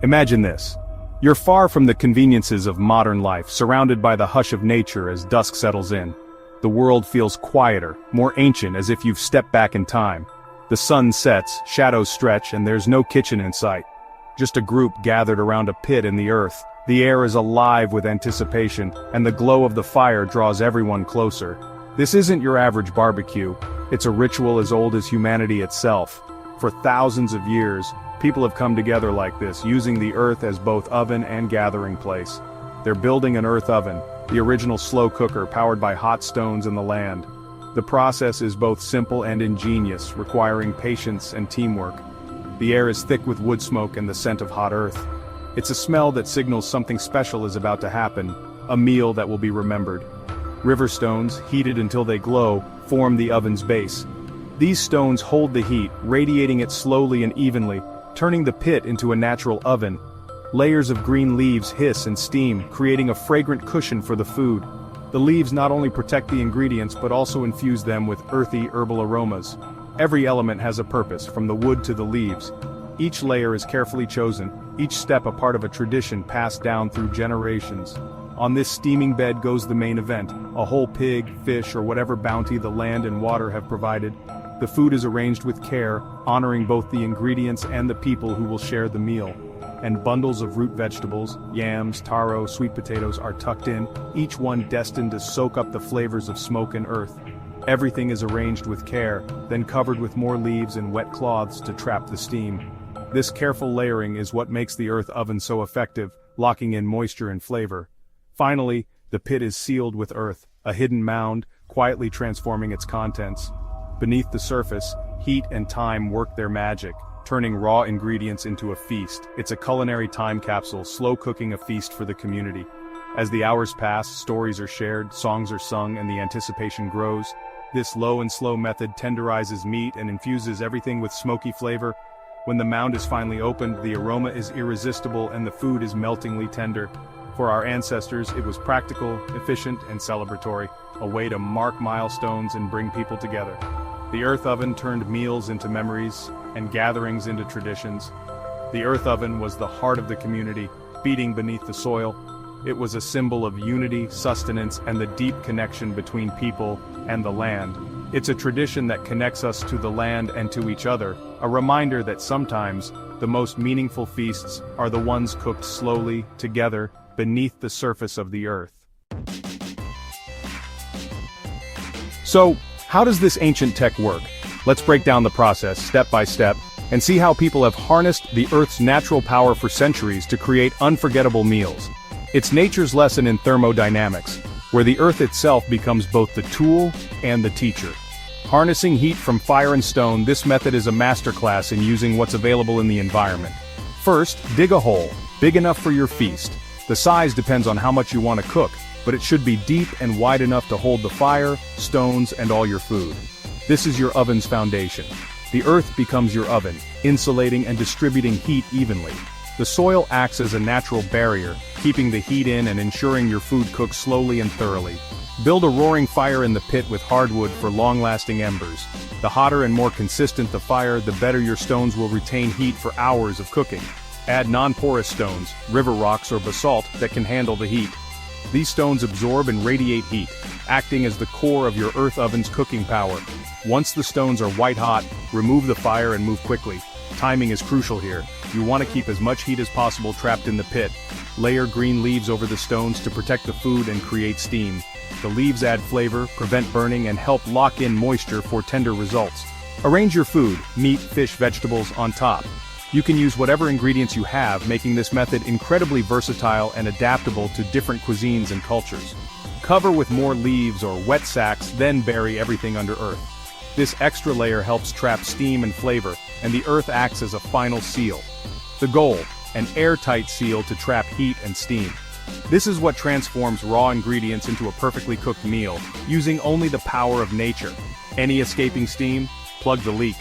Imagine this. You're far from the conveniences of modern life, surrounded by the hush of nature as dusk settles in. The world feels quieter, more ancient, as if you've stepped back in time. The sun sets, shadows stretch, and there's no kitchen in sight. Just a group gathered around a pit in the earth. The air is alive with anticipation, and the glow of the fire draws everyone closer. This isn't your average barbecue. It's a ritual as old as humanity itself. For thousands of years, people have come together like this, using the earth as both oven and gathering place. They're building an earth oven, the original slow cooker powered by hot stones in the land. The process is both simple and ingenious, requiring patience and teamwork. The air is thick with wood smoke and the scent of hot earth. It's a smell that signals something special is about to happen, a meal that will be remembered. River stones, heated until they glow, form the oven's base. These stones hold the heat, radiating it slowly and evenly, turning the pit into a natural oven. Layers of green leaves hiss and steam, creating a fragrant cushion for the food. The leaves not only protect the ingredients but also infuse them with earthy herbal aromas. Every element has a purpose, from the wood to the leaves. Each layer is carefully chosen, each step a part of a tradition passed down through generations. On this steaming bed goes the main event, a whole pig, fish, or whatever bounty the land and water have provided. The food is arranged with care, honoring both the ingredients and the people who will share the meal. And bundles of root vegetables, yams, taro, sweet potatoes are tucked in, each one destined to soak up the flavors of smoke and earth. Everything is arranged with care, then covered with more leaves and wet cloths to trap the steam. This careful layering is what makes the earth oven so effective, locking in moisture and flavor. Finally, the pit is sealed with earth, a hidden mound, quietly transforming its contents. Beneath the surface, heat and time work their magic, turning raw ingredients into a feast. It's a culinary time capsule, slow cooking a feast for the community. As the hours pass, stories are shared, songs are sung, and the anticipation grows. This low and slow method tenderizes meat and infuses everything with smoky flavor. When the mound is finally opened, the aroma is irresistible and the food is meltingly tender. For our ancestors, it was practical, efficient, and celebratory, a way to mark milestones and bring people together. The earth oven turned meals into memories, and gatherings into traditions. The earth oven was the heart of the community, beating beneath the soil. It was a symbol of unity, sustenance, and the deep connection between people and the land. It's a tradition that connects us to the land and to each other, a reminder that sometimes the most meaningful feasts are the ones cooked slowly, together, beneath the surface of the earth. So, how does this ancient tech work? Let's break down the process step by step and see how people have harnessed the Earth's natural power for centuries to create unforgettable meals. It's nature's lesson in thermodynamics, where the Earth itself becomes both the tool and the teacher. Harnessing heat from fire and stone, this method is a masterclass in using what's available in the environment. First, dig a hole, big enough for your feast. The size depends on how much you want to cook, but it should be deep and wide enough to hold the fire, stones, and all your food. This is your oven's foundation. The earth becomes your oven, insulating and distributing heat evenly. The soil acts as a natural barrier, keeping the heat in and ensuring your food cooks slowly and thoroughly. Build a roaring fire in the pit with hardwood for long-lasting embers. The hotter and more consistent the fire, the better your stones will retain heat for hours of cooking. Add non-porous stones, river rocks or basalt that can handle the heat. These stones absorb and radiate heat, acting as the core of your earth oven's cooking power. Once the stones are white hot, remove the fire and move quickly. Timing is crucial here. You want to keep as much heat as possible trapped in the pit. Layer green leaves over the stones to protect the food and create steam. The leaves add flavor, prevent burning, and help lock in moisture for tender results. Arrange your food, meat, fish, vegetables, on top. You can use whatever ingredients you have, making this method incredibly versatile and adaptable to different cuisines and cultures. Cover with more leaves or wet sacks, then bury everything under earth. This extra layer helps trap steam and flavor, and the earth acts as a final seal. The goal, an airtight seal to trap heat and steam. This is what transforms raw ingredients into a perfectly cooked meal, using only the power of nature. Any escaping steam? Plug the leak.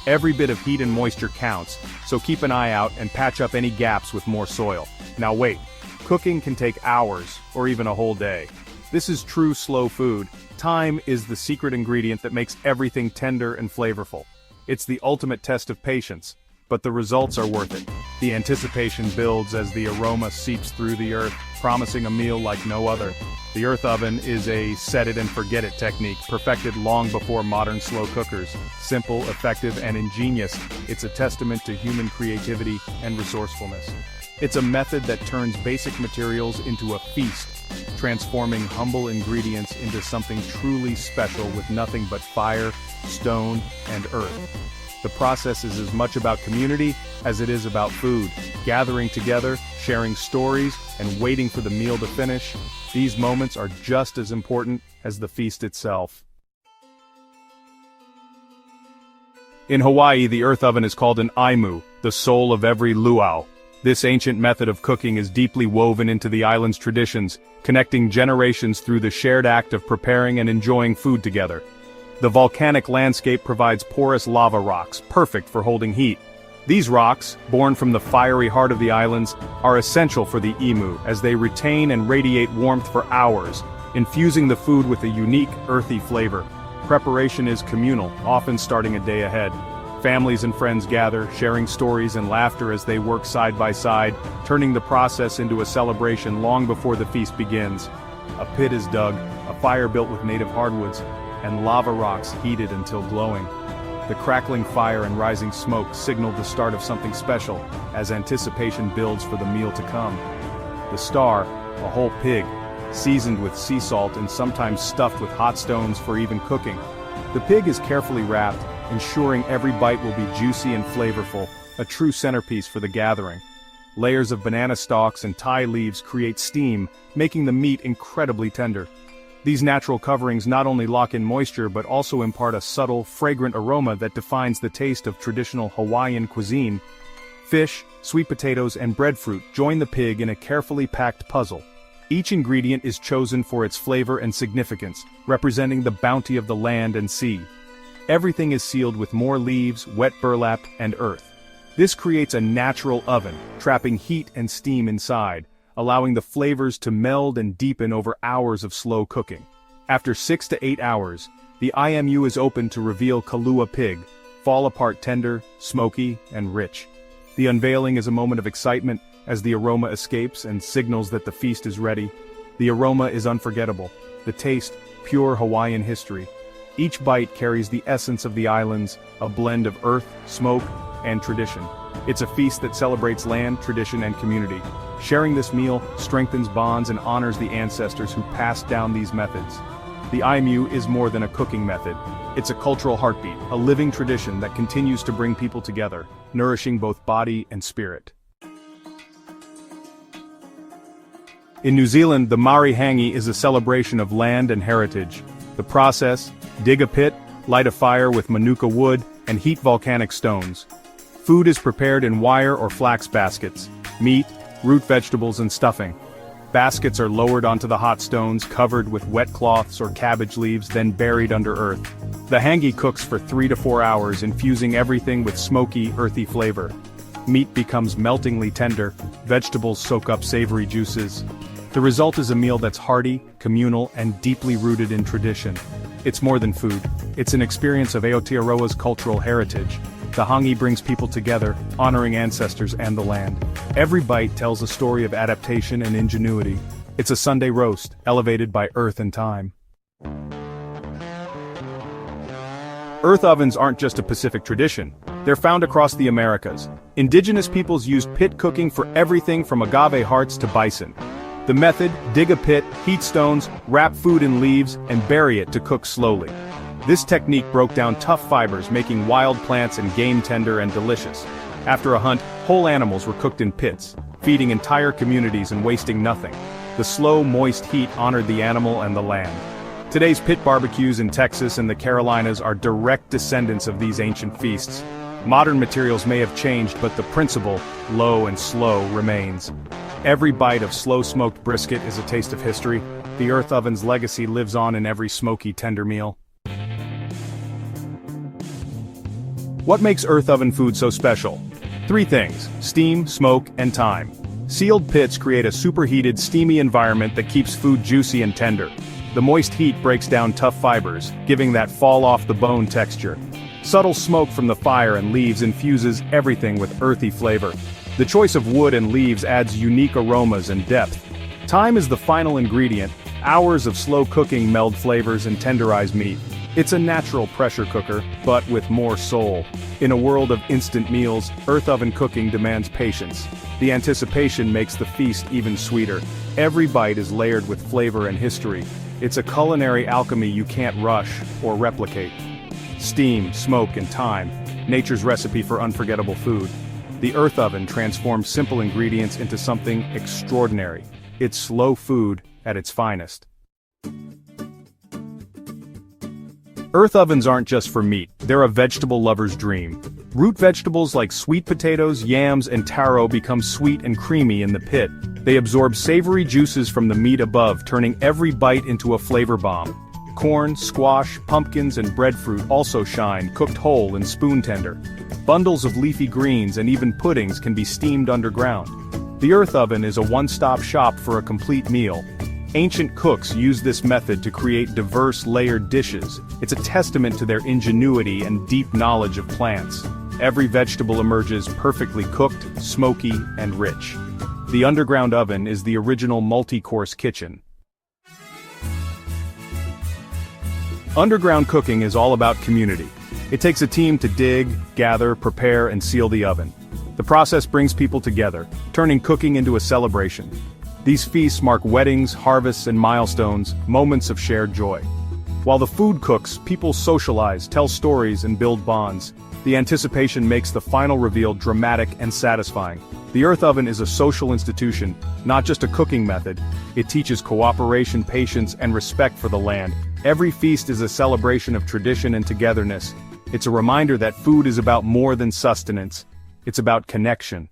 Every bit of heat and moisture counts, so keep an eye out and patch up any gaps with more soil. Now wait, cooking can take hours, or even a whole day. This is true slow food. Time is the secret ingredient that makes everything tender and flavorful. It's the ultimate test of patience, but the results are worth it. The anticipation builds as the aroma seeps through the earth, promising a meal like no other. The earth oven is a set-it-and-forget-it technique perfected long before modern slow cookers. Simple, effective, and ingenious, it's a testament to human creativity and resourcefulness. It's a method that turns basic materials into a feast, transforming humble ingredients into something truly special with nothing but fire, stone, and earth. The process is as much about community as it is about food. Gathering together, sharing stories, and waiting for the meal to finish, these moments are just as important as the feast itself. In Hawaii, the earth oven is called an imu, the soul of every luau. This ancient method of cooking is deeply woven into the island's traditions, connecting generations through the shared act of preparing and enjoying food together. The volcanic landscape provides porous lava rocks, perfect for holding heat. These rocks, born from the fiery heart of the islands, are essential for the imu as they retain and radiate warmth for hours, infusing the food with a unique, earthy flavor. Preparation is communal, often starting a day ahead. Families and friends gather, sharing stories and laughter as they work side by side, turning the process into a celebration long before the feast begins. A pit is dug, a fire built with native hardwoods, and lava rocks heated until glowing. The crackling fire and rising smoke signal the start of something special, as anticipation builds for the meal to come. The star, a whole pig, seasoned with sea salt and sometimes stuffed with hot stones for even cooking. The pig is carefully wrapped, ensuring every bite will be juicy and flavorful, a true centerpiece for the gathering. Layers of banana stalks and thai leaves create steam, making the meat incredibly tender. These natural coverings not only lock in moisture but also impart a subtle, fragrant aroma that defines the taste of traditional Hawaiian cuisine. Fish, sweet potatoes, and breadfruit join the pig in a carefully packed puzzle. Each ingredient is chosen for its flavor and significance, representing the bounty of the land and sea. Everything is sealed with more leaves, wet burlap, and earth. This creates a natural oven, trapping heat and steam inside, allowing the flavors to meld and deepen over hours of slow cooking. After 6 to 8 hours, the IMU is opened to reveal Kalua pig, fall-apart tender, smoky, and rich. The unveiling is a moment of excitement as the aroma escapes and signals that the feast is ready. The aroma is unforgettable, the taste, pure Hawaiian history. Each bite carries the essence of the islands, a blend of earth, smoke, and tradition. It's a feast that celebrates land, tradition, and community. Sharing this meal strengthens bonds and honors the ancestors who passed down these methods. The IMU is more than a cooking method. It's a cultural heartbeat, a living tradition that continues to bring people together, nourishing both body and spirit. In New Zealand, the Mari Hangi is a celebration of land and heritage. The process: dig a pit, light a fire with manuka wood, and heat volcanic stones. Food is prepared in wire or flax baskets: meat, root vegetables, and stuffing. Baskets are lowered onto the hot stones, covered with wet cloths or cabbage leaves, then buried under earth. The hangi cooks for 3 to 4 hours, infusing everything with smoky, earthy flavor. Meat becomes meltingly tender, vegetables soak up savory juices. The result is a meal that's hearty, communal, and deeply rooted in tradition. It's more than food. It's an experience of Aotearoa's cultural heritage. The hangi brings people together, honoring ancestors and the land. Every bite tells a story of adaptation and ingenuity. It's a Sunday roast, elevated by earth and time. Earth ovens aren't just a Pacific tradition. They're found across the Americas. Indigenous peoples used pit cooking for everything from agave hearts to bison. The method: dig a pit, heat stones, wrap food in leaves, and bury it to cook slowly. This technique broke down tough fibers, making wild plants and game tender and delicious. After a hunt, whole animals were cooked in pits, feeding entire communities and wasting nothing. The slow, moist heat honored the animal and the land. Today's pit barbecues in Texas and the Carolinas are direct descendants of these ancient feasts. Modern materials may have changed, but the principle, low and slow, remains. Every bite of slow-smoked brisket is a taste of history. The earth oven's legacy lives on in every smoky, tender meal. What makes earth oven food so special? 3 things: steam, smoke, and time. Sealed pits create a superheated, steamy environment that keeps food juicy and tender. The moist heat breaks down tough fibers, giving that fall-off-the-bone texture. Subtle smoke from the fire and leaves infuses everything with earthy flavor. The choice of wood and leaves adds unique aromas and depth. Time is the final ingredient. Hours of slow cooking meld flavors and tenderize meat. It's a natural pressure cooker, but with more soul. In a world of instant meals, earth oven cooking demands patience. The anticipation makes the feast even sweeter. Every bite is layered with flavor and history. It's a culinary alchemy you can't rush or replicate. Steam, smoke, and time, nature's recipe for unforgettable food. The earth oven transforms simple ingredients into something extraordinary. It's slow food at its finest. Earth ovens aren't just for meat, they're a vegetable lover's dream. Root vegetables like sweet potatoes, yams, and taro become sweet and creamy in the pit. They absorb savory juices from the meat above, turning every bite into a flavor bomb. Corn, squash, pumpkins, and breadfruit also shine, cooked whole and spoon tender. Bundles of leafy greens and even puddings can be steamed underground. The earth oven is a one-stop shop for a complete meal. Ancient cooks used this method to create diverse layered dishes. It's a testament to their ingenuity and deep knowledge of plants. Every vegetable emerges perfectly cooked, smoky, and rich. The underground oven is the original multi-course kitchen. Underground cooking is all about community. It takes a team to dig, gather, prepare, and seal the oven. The process brings people together, turning cooking into a celebration. These feasts mark weddings, harvests, and milestones, moments of shared joy. While the food cooks, people socialize, tell stories, and build bonds. The anticipation makes the final reveal dramatic and satisfying. The earth oven is a social institution, not just a cooking method. It teaches cooperation, patience, and respect for the land. Every feast is a celebration of tradition and togetherness. It's a reminder that food is about more than sustenance. It's about connection.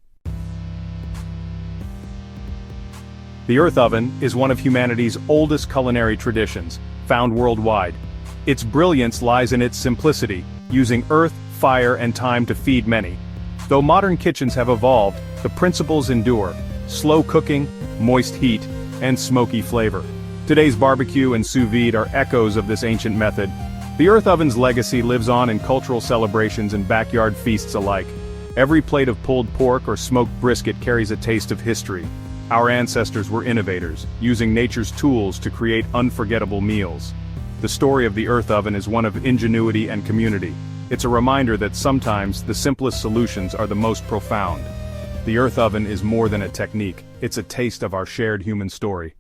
The earth oven is one of humanity's oldest culinary traditions, found worldwide. Its brilliance lies in its simplicity, using earth, fire, and time to feed many. Though modern kitchens have evolved, the principles endure: slow cooking, moist heat, and smoky flavor. Today's barbecue and sous vide are echoes of this ancient method. The earth oven's legacy lives on in cultural celebrations and backyard feasts alike. Every plate of pulled pork or smoked brisket carries a taste of history. Our ancestors were innovators, using nature's tools to create unforgettable meals. The story of the earth oven is one of ingenuity and community. It's a reminder that sometimes the simplest solutions are the most profound. The earth oven is more than a technique, it's a taste of our shared human story.